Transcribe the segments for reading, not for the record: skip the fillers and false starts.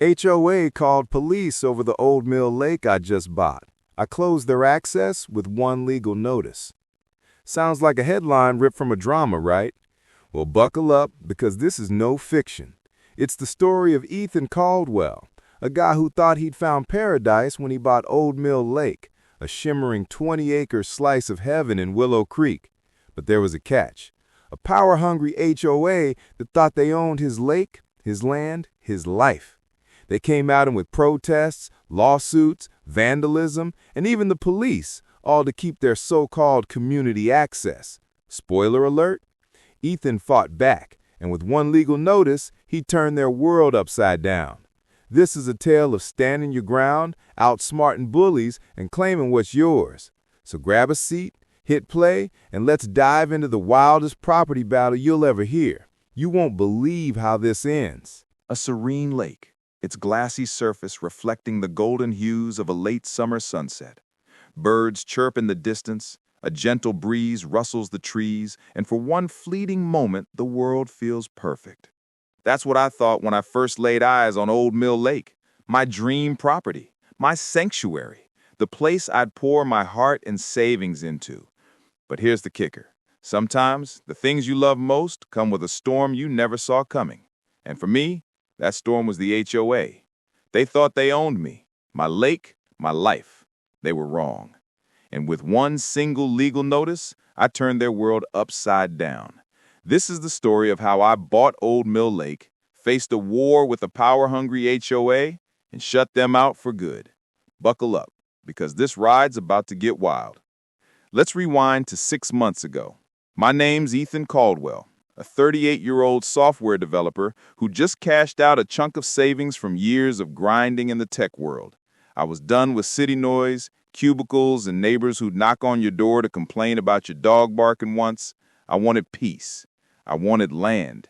HOA called police over the old mill lake I just bought. I closed their access with one legal notice. Sounds like a headline ripped from a drama, right? Well, buckle up, because this is no fiction. It's the story of Ethan Caldwell, a guy who thought he'd found paradise when he bought Old Mill Lake, a shimmering 20-acre slice of heaven in Willow Creek. But there was a catch. A power-hungry HOA that thought they owned his lake, his land, his life. They came at him with protests, lawsuits, vandalism, and even the police, all to keep their so-called community access. Spoiler alert, Ethan fought back, and with one legal notice, he turned their world upside down. This is a tale of standing your ground, outsmarting bullies, and claiming what's yours. So grab a seat, hit play, and let's dive into the wildest property battle you'll ever hear. You won't believe how this ends. A serene lake, its glassy surface reflecting the golden hues of a late summer sunset. Birds chirp in the distance, a gentle breeze rustles the trees, and for one fleeting moment, the world feels perfect. That's what I thought when I first laid eyes on Old Mill Lake, my dream property, my sanctuary, the place I'd pour my heart and savings into. But here's the kicker. Sometimes the things you love most come with a storm you never saw coming. And for me, that storm was the HOA. They thought they owned me, my lake, my life. They were wrong. And with one single legal notice, I turned their world upside down. This is the story of how I bought Old Mill Lake, faced a war with a power-hungry HOA, and shut them out for good. Buckle up, because this ride's about to get wild. Let's rewind to 6 months ago. My name's Ethan Caldwell, a 38-year-old software developer who just cashed out a chunk of savings from years of grinding in the tech world. I was done with city noise, cubicles, and neighbors who'd knock on your door to complain about your dog barking once. I wanted peace. I wanted land.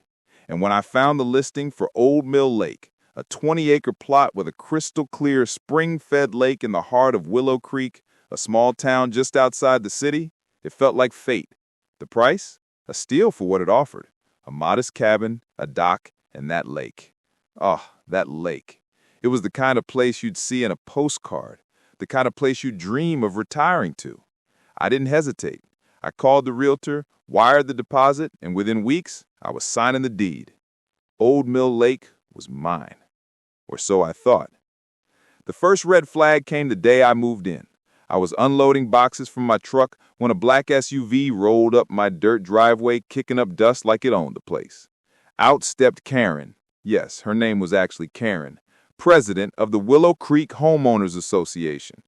And when I found the listing for Old Mill Lake, a 20-acre plot with a crystal-clear spring-fed lake in the heart of Willow Creek, a small town just outside the city, it felt like fate. The price? A steal for what it offered. A modest cabin, a dock, and that lake. Oh, that lake. It was the kind of place you'd see in a postcard, the kind of place you'd dream of retiring to. I didn't hesitate. I called the realtor, wired the deposit, and within weeks, I was signing the deed. Old Mill Lake was mine. Or so I thought. The first red flag came the day I moved in. I was unloading boxes from my truck when a black SUV rolled up my dirt driveway, kicking up dust like it owned the place. Out stepped Karen. Yes, her name was actually Karen, president of the Willow Creek Homeowners Association.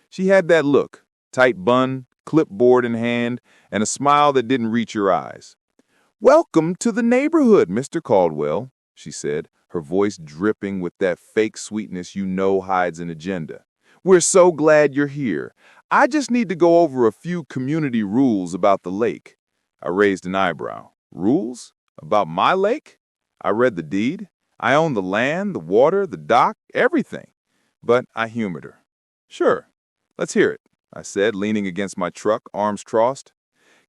She had that look, tight bun, clipboard in hand, and a smile that didn't reach your eyes. "Welcome to the neighborhood, Mr. Caldwell," she said, her voice dripping with that fake sweetness you know hides an agenda. "We're so glad you're here. I just need to go over a few community rules about the lake." I raised an eyebrow. Rules? About my lake? I read the deed. I own the land, the water, the dock, everything. But I humored her. "Sure, let's hear it," I said, leaning against my truck, arms crossed.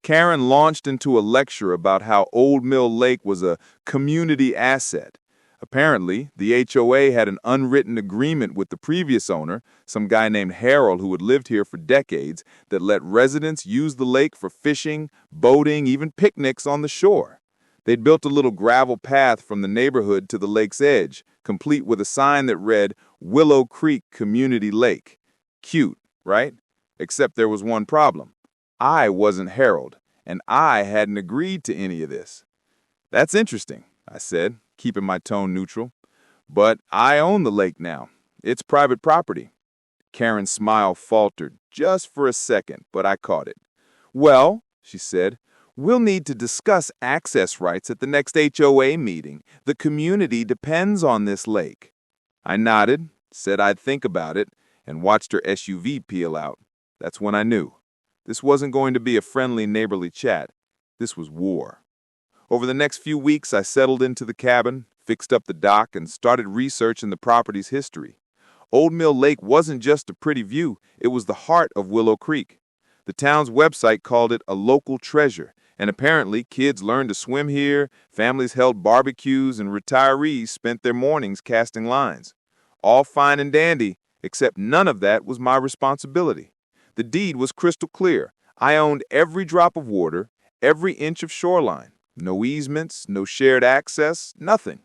Karen launched into a lecture about how Old Mill Lake was a community asset. Apparently, the HOA had an unwritten agreement with the previous owner, some guy named Harold who had lived here for decades, that let residents use the lake for fishing, boating, even picnics on the shore. They'd built a little gravel path from the neighborhood to the lake's edge, complete with a sign that read, "Willow Creek Community Lake." Cute, right? Except there was one problem. I wasn't Harold, and I hadn't agreed to any of this. "That's interesting," I said, keeping my tone neutral. "But I own the lake now. It's private property." Karen's smile faltered just for a second, but I caught it. "Well," she said, "we'll need to discuss access rights at the next HOA meeting. The community depends on this lake." I nodded, said I'd think about it, and watched her SUV peel out. That's when I knew. This wasn't going to be a friendly, neighborly chat. This was war. Over the next few weeks, I settled into the cabin, fixed up the dock, and started researching the property's history. Old Mill Lake wasn't just a pretty view, it was the heart of Willow Creek. The town's website called it a local treasure, and apparently kids learned to swim here, families held barbecues, and retirees spent their mornings casting lines. All fine and dandy, except none of that was my responsibility. The deed was crystal clear. I owned every drop of water, every inch of shoreline. No easements, no shared access, nothing.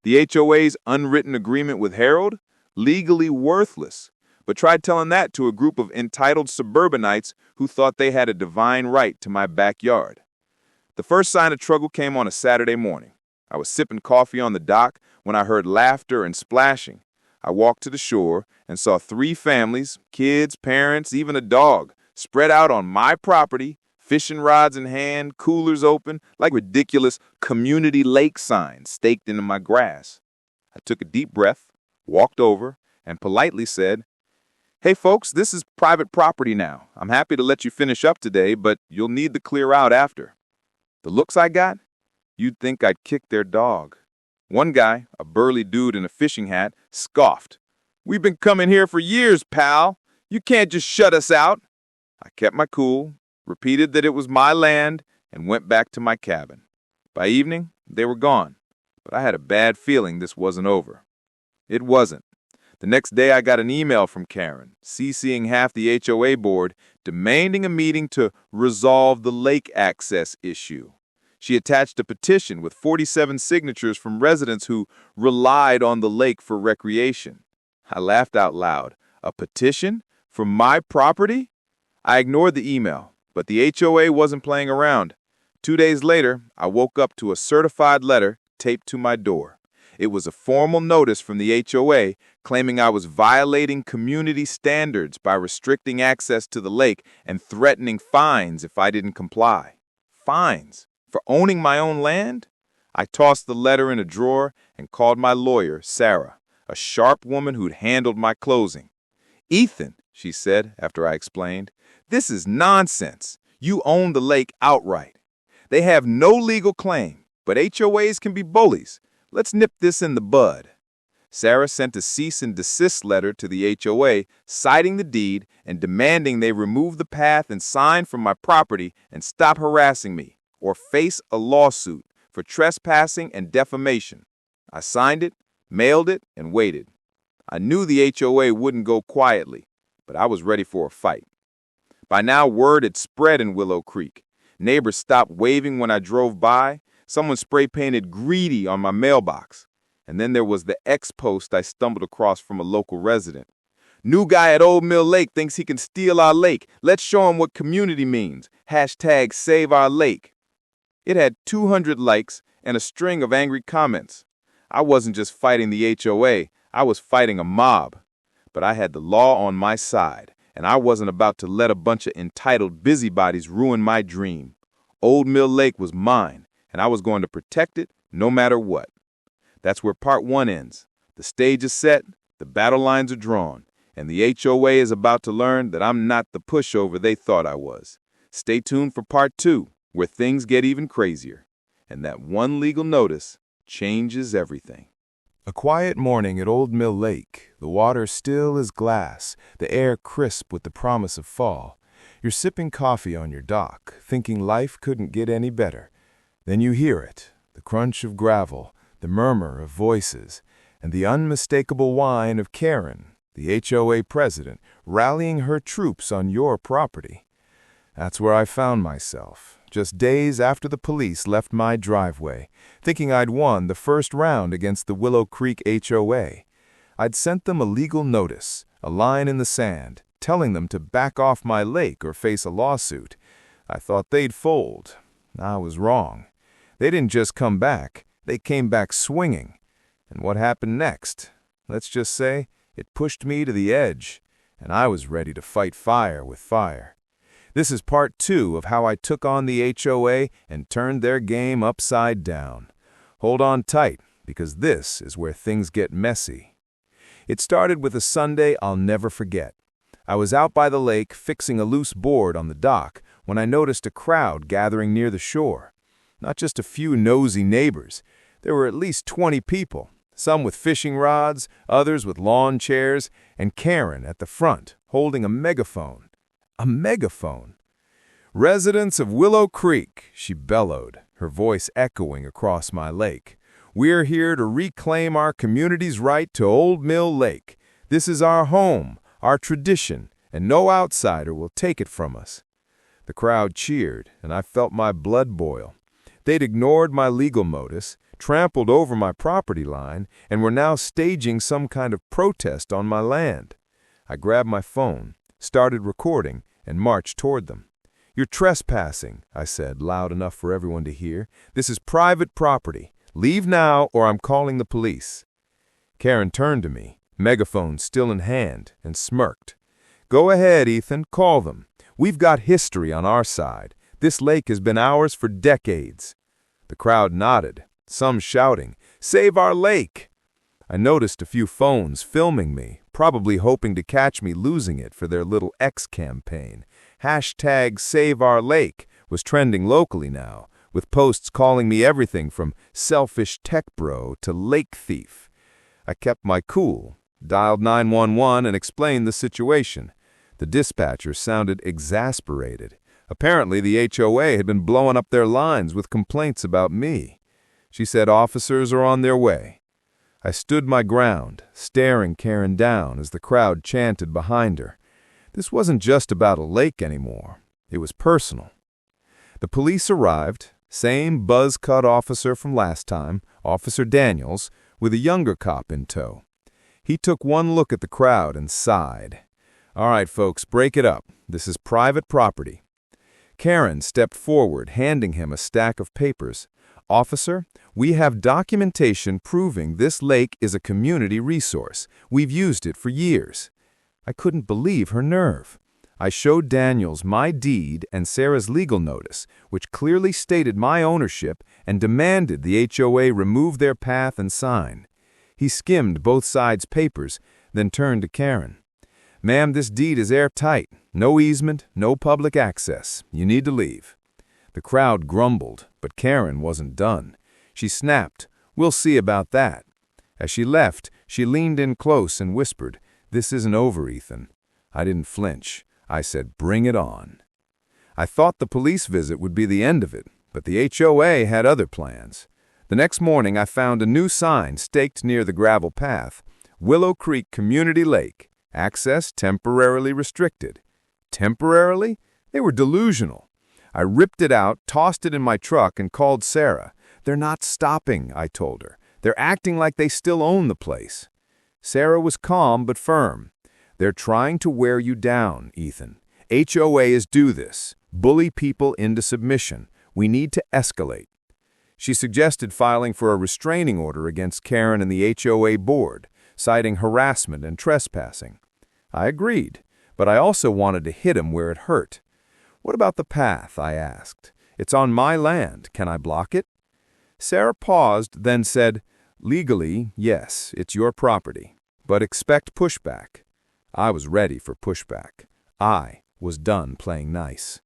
The HOA's unwritten agreement with Harold? Legally worthless. But try telling that to a group of entitled suburbanites who thought they had a divine right to my backyard. The first sign of trouble came on a Saturday morning. I was sipping coffee on the dock when I heard laughter and splashing. I walked to the shore and saw 3 families, kids, parents, even a dog, spread out on my property, fishing rods in hand, coolers open, like ridiculous community lake signs staked into my grass. I took a deep breath, walked over, and politely said, "Hey folks, this is private property now. I'm happy to let you finish up today, but you'll need to clear out after." The looks I got? You'd think I'd kicked their dog. One guy, a burly dude in a fishing hat, scoffed. "We've been coming here for years, pal. You can't just shut us out." I kept my cool, repeated that it was my land, and went back to my cabin. By evening, they were gone, but I had a bad feeling this wasn't over. It wasn't. The next day I got an email from Karen, CCing half the HOA board, demanding a meeting to resolve the lake access issue. She attached a petition with 47 signatures from residents who relied on the lake for recreation. I laughed out loud. A petition? For my property? I ignored the email, but the HOA wasn't playing around. 2 days later, I woke up to a certified letter taped to my door. It was a formal notice from the HOA claiming I was violating community standards by restricting access to the lake and threatening fines if I didn't comply. Fines? For owning my own land? I tossed the letter in a drawer and called my lawyer, Sarah, a sharp woman who'd handled my closing. "Ethan," she said after I explained, "this is nonsense. You own the lake outright. They have no legal claim, but HOAs can be bullies. Let's nip this in the bud." Sarah sent a cease and desist letter to the HOA citing the deed and demanding they remove the path and sign from my property and stop harassing me or face a lawsuit for trespassing and defamation. I signed it, mailed it, and waited. I knew the HOA wouldn't go quietly, but I was ready for a fight. By now, word had spread in Willow Creek. Neighbors stopped waving when I drove by. Someone spray-painted "greedy" on my mailbox. And then there was the X post I stumbled across from a local resident. "New guy at Old Mill Lake thinks he can steal our lake. Let's show him what community means. Hashtag save our lake." It had 200 likes and a string of angry comments. I wasn't just fighting the HOA, I was fighting a mob. But I had the law on my side, and I wasn't about to let a bunch of entitled busybodies ruin my dream. Old Mill Lake was mine, and I was going to protect it no matter what. That's where part 1 ends. The stage is set, the battle lines are drawn, and the HOA is about to learn that I'm not the pushover they thought I was. Stay tuned for part 2, where things get even crazier, and that one legal notice changes everything. A quiet morning at Old Mill Lake, the water still as glass, the air crisp with the promise of fall. You're sipping coffee on your dock, thinking life couldn't get any better. Then you hear it, the crunch of gravel, the murmur of voices, and the unmistakable whine of Karen, the HOA president, rallying her troops on your property. That's where I found myself, just days after the police left my driveway, thinking I'd won the first round against the Willow Creek HOA. I'd sent them a legal notice, a line in the sand, telling them to back off my lake or face a lawsuit. I thought they'd fold. I was wrong. They didn't just come back, they came back swinging. And what happened next? Let's just say it pushed me to the edge, and I was ready to fight fire with fire. This is part 2 of how I took on the HOA and turned their game upside down. Hold on tight, because this is where things get messy. It started with a Sunday I'll never forget. I was out by the lake fixing a loose board on the dock when I noticed a crowd gathering near the shore. Not just a few nosy neighbors. There were at least 20 people, some with fishing rods, others with lawn chairs, and Karen at the front, holding a megaphone. A megaphone. "Residents of Willow Creek," she bellowed, her voice echoing across my lake. We're here to reclaim our community's right to Old Mill Lake. This is our home, our tradition, and no outsider will take it from us." The crowd cheered, and I felt my blood boil. They'd ignored my legal notice, trampled over my property line, and were now staging some kind of protest on my land. I grabbed my phone, started recording, and marched toward them. "You're trespassing," I said, loud enough for everyone to hear. "This is private property. Leave now or I'm calling the police." Karen turned to me, megaphone still in hand, and smirked. "Go ahead, Ethan, call them. We've got history on our side. This lake has been ours for decades." The crowd nodded, some shouting, "Save our lake!" I noticed a few phones filming me, probably hoping to catch me losing it for their little X campaign. Hashtag Save Our Lake was trending locally now, with posts calling me everything from selfish tech bro to lake thief. I kept my cool, dialed 911 and explained the situation. The dispatcher sounded exasperated. Apparently the HOA had been blowing up their lines with complaints about me. She said officers are on their way. I stood my ground, staring Karen down as the crowd chanted behind her. This wasn't just about a lake anymore. It was personal. The police arrived, same buzz-cut officer from last time, Officer Daniels, with a younger cop in tow. He took one look at the crowd and sighed. "All right, folks, break it up. This is private property." Karen stepped forward, handing him a stack of papers. "Officer, we have documentation proving this lake is a community resource. We've used it for years." I couldn't believe her nerve. I showed Daniels my deed and Sarah's legal notice, which clearly stated my ownership and demanded the HOA remove their path and sign. He skimmed both sides' papers, then turned to Karen. "Ma'am, this deed is airtight. No easement, no public access. You need to leave." The crowd grumbled, but Karen wasn't done. She snapped, "We'll see about that." As she left, she leaned in close and whispered, "This isn't over, Ethan." I didn't flinch. I said, "Bring it on." I thought the police visit would be the end of it, but the HOA had other plans. The next morning, I found a new sign staked near the gravel path. Willow Creek Community Lake. Access temporarily restricted. Temporarily? They were delusional. I ripped it out, tossed it in my truck, and called Sarah. "They're not stopping," I told her. "They're acting like they still own the place." Sarah was calm but firm. "They're trying to wear you down, Ethan. HOAs do this. Bully people into submission. We need to escalate." She suggested filing for a restraining order against Karen and the HOA board, citing harassment and trespassing. I agreed, but I also wanted to hit him where it hurt. "What about the path?" I asked. "It's on my land. Can I block it?" Sarah paused, then said, "Legally, yes, it's your property, but expect pushback." I was ready for pushback. I was done playing nice.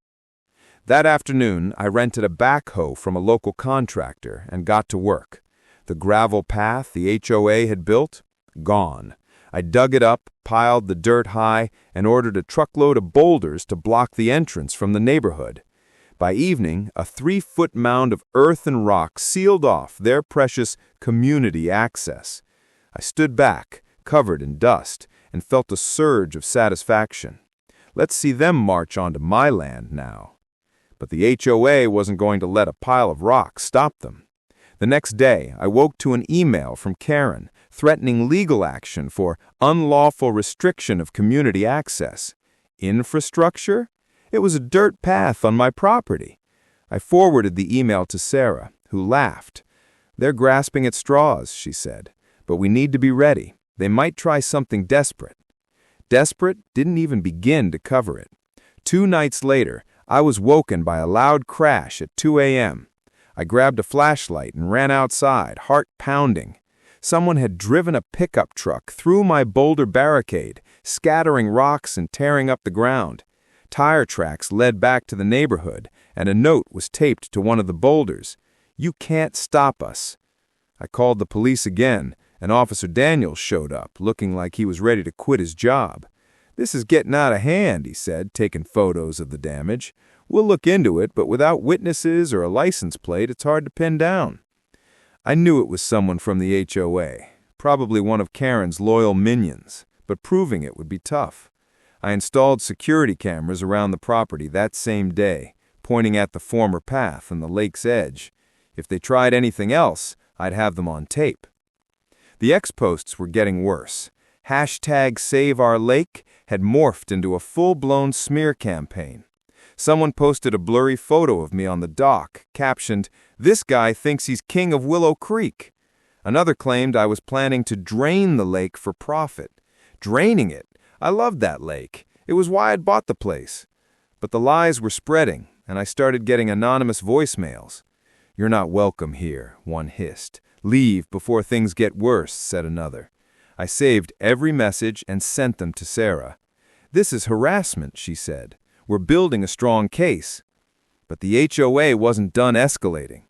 That afternoon, I rented a backhoe from a local contractor and got to work. The gravel path the HOA had built? Gone. I dug it up, piled the dirt high, and ordered a truckload of boulders to block the entrance from the neighborhood. By evening, a 3-foot mound of earth and rock sealed off their precious community access. I stood back, covered in dust, and felt a surge of satisfaction. Let's see them march onto my land now. But the HOA wasn't going to let a pile of rocks stop them. The next day, I woke to an email from Karen threatening legal action for unlawful restriction of community access. Infrastructure? It was a dirt path on my property. I forwarded the email to Sarah, who laughed. "They're grasping at straws," she said, "but we need to be ready. They might try something desperate." Desperate didn't even begin to cover it. 2 nights later, I was woken by a loud crash at 2 a.m. I grabbed a flashlight and ran outside, heart pounding. Someone had driven a pickup truck through my boulder barricade, scattering rocks and tearing up the ground. Tire tracks led back to the neighborhood, and a note was taped to one of the boulders. "You can't stop us." I called the police again, and Officer Daniels showed up, looking like he was ready to quit his job. "This is getting out of hand," he said, taking photos of the damage. "We'll look into it, but without witnesses or a license plate, it's hard to pin down." I knew it was someone from the HOA, probably one of Karen's loyal minions, but proving it would be tough. I installed security cameras around the property that same day, pointing at the former path and the lake's edge. If they tried anything else, I'd have them on tape. The X-posts were getting worse. #SaveOurLake had morphed into a full-blown smear campaign. Someone posted a blurry photo of me on the dock, captioned, "This guy thinks he's king of Willow Creek." Another claimed I was planning to drain the lake for profit. Draining it? I loved that lake. It was why I'd bought the place. But the lies were spreading, and I started getting anonymous voicemails. "You're not welcome here," one hissed. "Leave before things get worse," said another. I saved every message and sent them to Sarah. "This is harassment," she said. "We're building a strong case." But the HOA wasn't done escalating.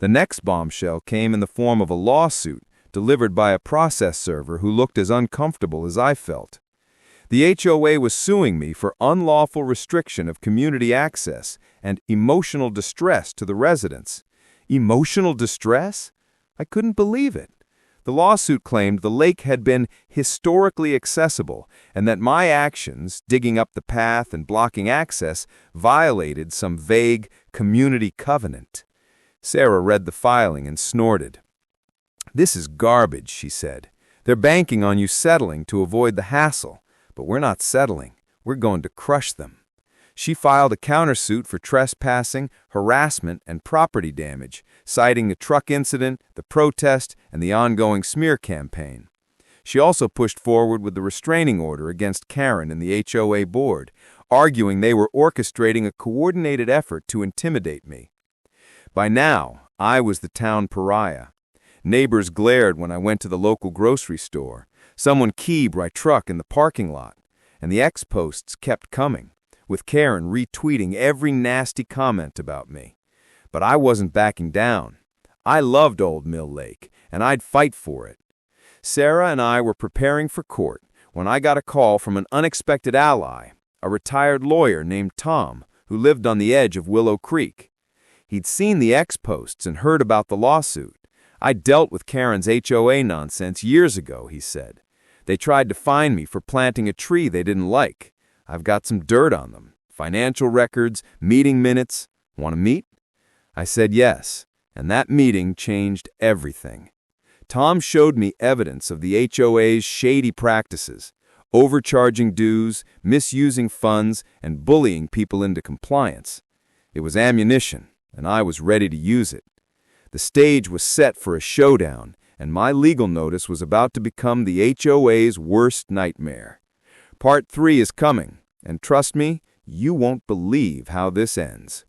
The next bombshell came in the form of a lawsuit delivered by a process server who looked as uncomfortable as I felt. The HOA was suing me for unlawful restriction of community access and emotional distress to the residents. Emotional distress? I couldn't believe it. The lawsuit claimed the lake had been historically accessible and that my actions, digging up the path and blocking access, violated some vague community covenant. Sarah read the filing and snorted. "This is garbage," she said. "They're banking on you settling to avoid the hassle, but we're not settling. We're going to crush them." She filed a countersuit for trespassing, harassment, and property damage, citing the truck incident, the protest, and the ongoing smear campaign. She also pushed forward with the restraining order against Karen and the HOA board, arguing they were orchestrating a coordinated effort to intimidate me. By now, I was the town pariah. Neighbors glared when I went to the local grocery store. Someone keyed my truck in the parking lot, and the X-posts kept coming, with Karen retweeting every nasty comment about me. But I wasn't backing down. I loved Old Mill Lake, and I'd fight for it. Sarah and I were preparing for court when I got a call from an unexpected ally, a retired lawyer named Tom, who lived on the edge of Willow Creek. He'd seen the X-posts and heard about the lawsuit. "I dealt with Karen's HOA nonsense years ago," he said. "They tried to fine me for planting a tree they didn't like. I've got some dirt on them, financial records, meeting minutes. Want to meet?" I said yes, and that meeting changed everything. Tom showed me evidence of the HOA's shady practices, overcharging dues, misusing funds, and bullying people into compliance. It was ammunition, and I was ready to use it. The stage was set for a showdown, and my legal notice was about to become the HOA's worst nightmare. Part 3 is coming, and trust me, you won't believe how this ends.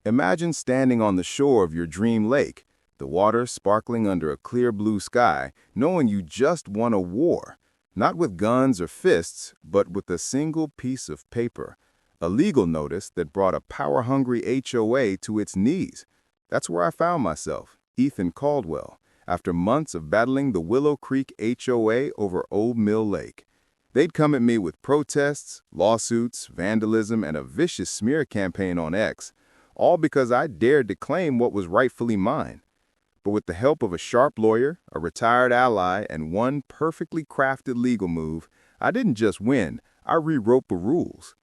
Imagine standing on the shore of your dream lake, the water sparkling under a clear blue sky, knowing you just won a war, not with guns or fists, but with a single piece of paper, a legal notice that brought a power-hungry HOA to its knees. That's where I found myself, Ethan Caldwell, after months of battling the Willow Creek HOA over Old Mill Lake. They'd come at me with protests, lawsuits, vandalism, and a vicious smear campaign on X, all because I dared to claim what was rightfully mine. But with the help of a sharp lawyer, a retired ally, and one perfectly crafted legal move, I didn't just win, I rewrote the rules.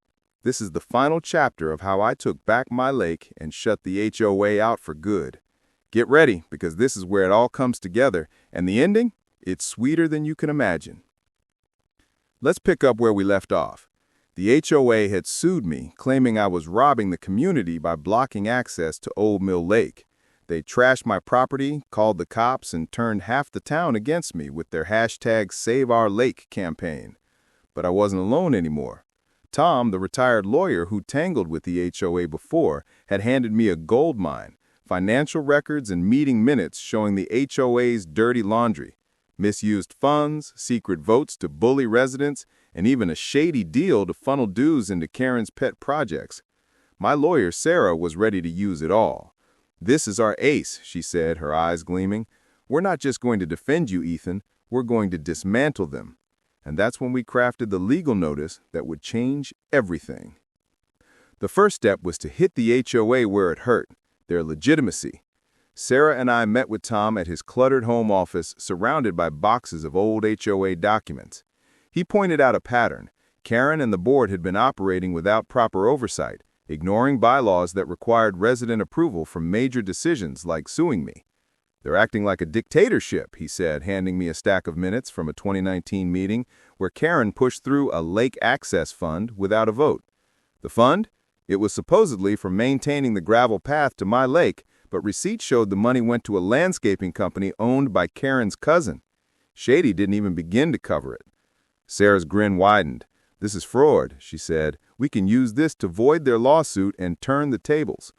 This is the final chapter of how I took back my lake and shut the HOA out for good. Get ready, because this is where it all comes together, and the ending? It's sweeter than you can imagine. Let's pick up where we left off. The HOA had sued me, claiming I was robbing the community by blocking access to Old Mill Lake. They trashed my property, called the cops, and turned half the town against me with their #SaveOurLake campaign. But I wasn't alone anymore. Tom, the retired lawyer who tangled with the HOA before, had handed me a gold mine, financial records and meeting minutes showing the HOA's dirty laundry, misused funds, secret votes to bully residents, and even a shady deal to funnel dues into Karen's pet projects. My lawyer, Sarah, was ready to use it all. "This is our ace," she said, her eyes gleaming. "We're not just going to defend you, Ethan. We're going to dismantle them." And that's when we crafted the legal notice that would change everything. The first step was to hit the HOA where it hurt, their legitimacy. Sarah and I met with Tom at his cluttered home office surrounded by boxes of old HOA documents. He pointed out a pattern. Karen and the board had been operating without proper oversight, ignoring bylaws that required resident approval for major decisions like suing me. "They're acting like a dictatorship," he said, handing me a stack of minutes from a 2019 meeting where Karen pushed through a lake access fund without a vote. The fund? It was supposedly for maintaining the gravel path to my lake, but receipts showed the money went to a landscaping company owned by Karen's cousin. Shady didn't even begin to cover it. Sarah's grin widened. "This is fraud," she said. "We can use this to void their lawsuit and turn the tables."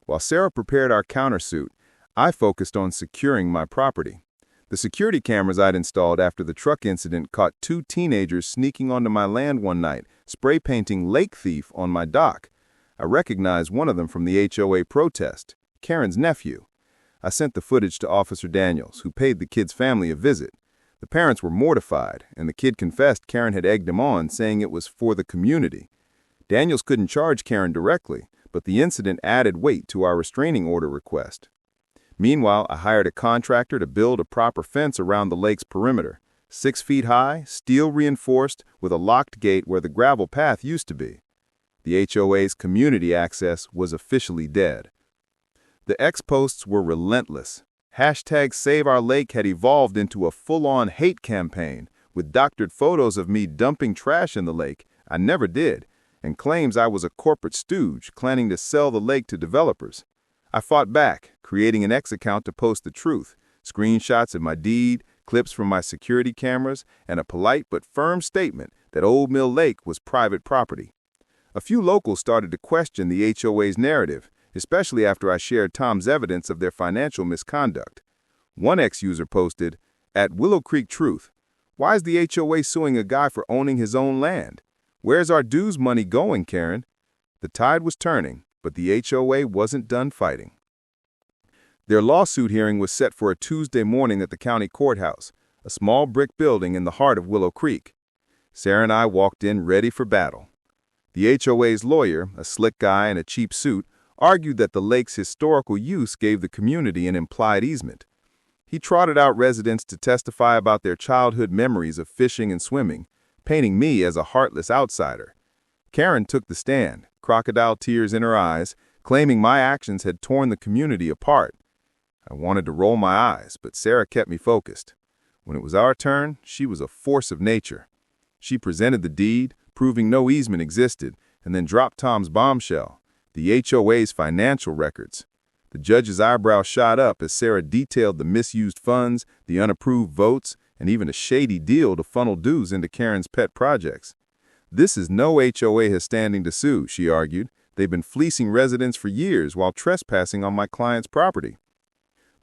While Sarah prepared our countersuit, I focused on securing my property. The security cameras I'd installed after the truck incident caught two teenagers sneaking onto my land one night, spray painting "Lake Thief" on my dock. I recognized one of them from the HOA protest, Karen's nephew. I sent the footage to Officer Daniels, who paid the kid's family a visit. The parents were mortified, and the kid confessed Karen had egged him on, saying it was for the community. Daniels couldn't charge Karen directly, but the incident added weight to our restraining order request. Meanwhile, I hired a contractor to build a proper fence around the lake's perimeter, 6 feet high, steel reinforced, with a locked gate where the gravel path used to be. The HOA's community access was officially dead. The X-posts were relentless. Hashtag Save Our Lake had evolved into a full-on hate campaign, with doctored photos of me dumping trash in the lake, I never did, and claims I was a corporate stooge planning to sell the lake to developers. I fought back, creating an X account to post the truth, screenshots of my deed, clips from my security cameras, and a polite but firm statement that Old Mill Lake was private property. A few locals started to question the HOA's narrative, especially after I shared Tom's evidence of their financial misconduct. One ex-user posted, "At Willow Creek Truth, why is the HOA suing a guy for owning his own land? Where's our dues money going, Karen?" The tide was turning, but the HOA wasn't done fighting. Their lawsuit hearing was set for a Tuesday morning at the county courthouse, a small brick building in the heart of Willow Creek. Sarah and I walked in ready for battle. The HOA's lawyer, a slick guy in a cheap suit, argued that the lake's historical use gave the community an implied easement. He trotted out residents to testify about their childhood memories of fishing and swimming, painting me as a heartless outsider. Karen took the stand, crocodile tears in her eyes, claiming my actions had torn the community apart. I wanted to roll my eyes, but Sarah kept me focused. When it was our turn, she was a force of nature. She presented the deed, proving no easement existed, and then dropped Tom's bombshell, the HOA's financial records. The judge's eyebrow shot up as Sarah detailed the misused funds, the unapproved votes, and even a shady deal to funnel dues into Karen's pet projects. "This is no HOA has standing to sue," she argued. "They've been fleecing residents for years while trespassing on my client's property."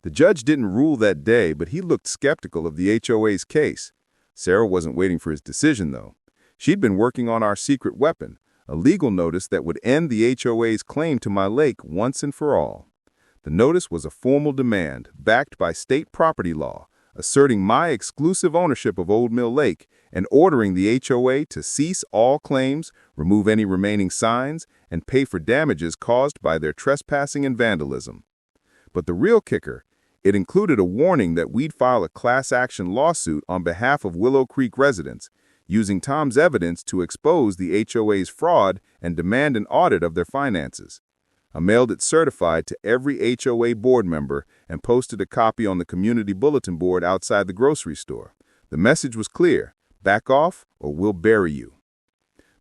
The judge didn't rule that day, but he looked skeptical of the HOA's case. Sarah wasn't waiting for his decision, though. She'd been working on our secret weapon, a legal notice that would end the HOA's claim to my lake once and for all. The notice was a formal demand, backed by state property law, asserting my exclusive ownership of Old Mill Lake and ordering the HOA to cease all claims, remove any remaining signs, and pay for damages caused by their trespassing and vandalism. But the real kicker, it included a warning that we'd file a class action lawsuit on behalf of Willow Creek residents, using Tom's evidence to expose the HOA's fraud and demand an audit of their finances. I mailed it certified to every HOA board member and posted a copy on the community bulletin board outside the grocery store. The message was clear: back off or we'll bury you.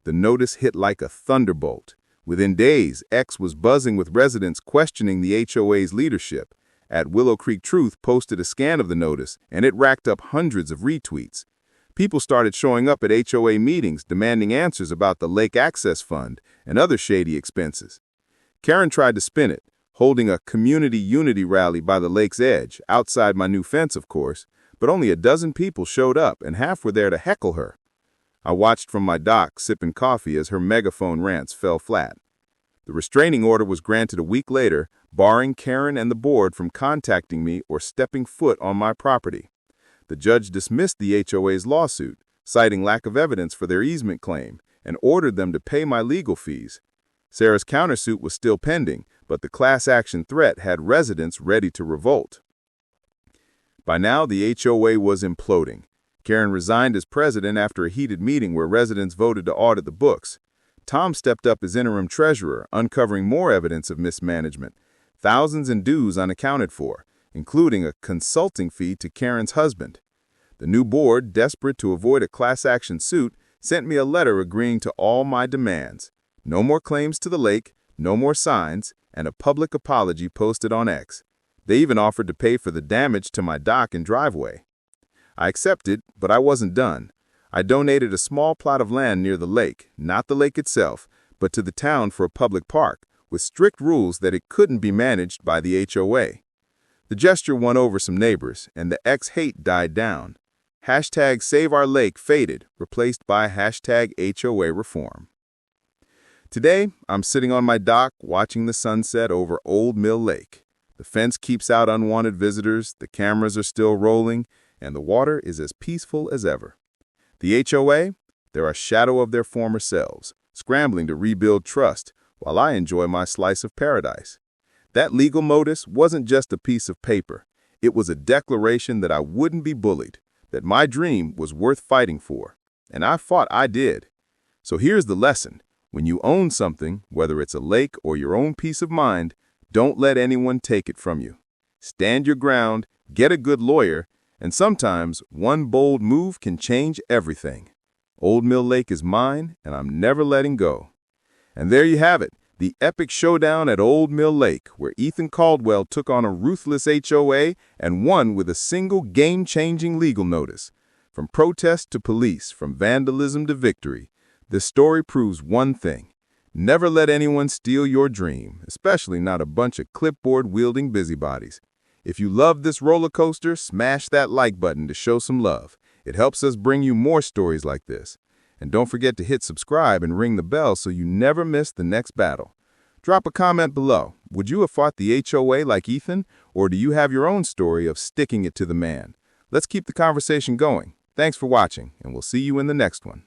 The notice hit like a thunderbolt. Within days, X was buzzing with residents questioning the HOA's leadership. At Willow Creek Truth posted a scan of the notice, and it racked up hundreds of retweets. People started showing up at HOA meetings demanding answers about the Lake Access Fund and other shady expenses. Karen tried to spin it, holding a community unity rally by the lake's edge, outside my new fence, of course, but only a dozen people showed up and half were there to heckle her. I watched from my dock, sipping coffee as her megaphone rants fell flat. The restraining order was granted a week later, barring Karen and the board from contacting me or stepping foot on my property. The judge dismissed the HOA's lawsuit, citing lack of evidence for their easement claim, and ordered them to pay my legal fees. Sarah's countersuit was still pending, but the class action threat had residents ready to revolt. By now, the HOA was imploding. Karen resigned as president after a heated meeting where residents voted to audit the books. Tom stepped up as interim treasurer, uncovering more evidence of mismanagement, thousands in dues unaccounted for, including a consulting fee to Karen's husband. The new board, desperate to avoid a class action suit, sent me a letter agreeing to all my demands. No more claims to the lake, no more signs, and a public apology posted on X. They even offered to pay for the damage to my dock and driveway. I accepted, but I wasn't done. I donated a small plot of land near the lake, not the lake itself, but to the town for a public park, with strict rules that it couldn't be managed by the HOA. The gesture won over some neighbors, and the X-hate died down. Hashtag Save Our Lake faded, replaced by hashtag HOA Reform. Today, I'm sitting on my dock watching the sunset over Old Mill Lake. The fence keeps out unwanted visitors, the cameras are still rolling, and the water is as peaceful as ever. The HOA, they're a shadow of their former selves, scrambling to rebuild trust while I enjoy my slice of paradise. That legal notice wasn't just a piece of paper. It was a declaration that I wouldn't be bullied, that my dream was worth fighting for. And I fought I did. So here's the lesson. When you own something, whether it's a lake or your own peace of mind, don't let anyone take it from you. Stand your ground, get a good lawyer, and sometimes one bold move can change everything. Old Mill Lake is mine, and I'm never letting go. And there you have it, the epic showdown at Old Mill Lake, where Ethan Caldwell took on a ruthless HOA and won with a single game-changing legal notice. From protest to police, from vandalism to victory, this story proves one thing. Never let anyone steal your dream, especially not a bunch of clipboard-wielding busybodies. If you love this roller coaster, smash that like button to show some love. It helps us bring you more stories like this. And don't forget to hit subscribe and ring the bell so you never miss the next battle. Drop a comment below. Would you have fought the HOA like Ethan, or do you have your own story of sticking it to the man? Let's keep the conversation going. Thanks for watching, and we'll see you in the next one.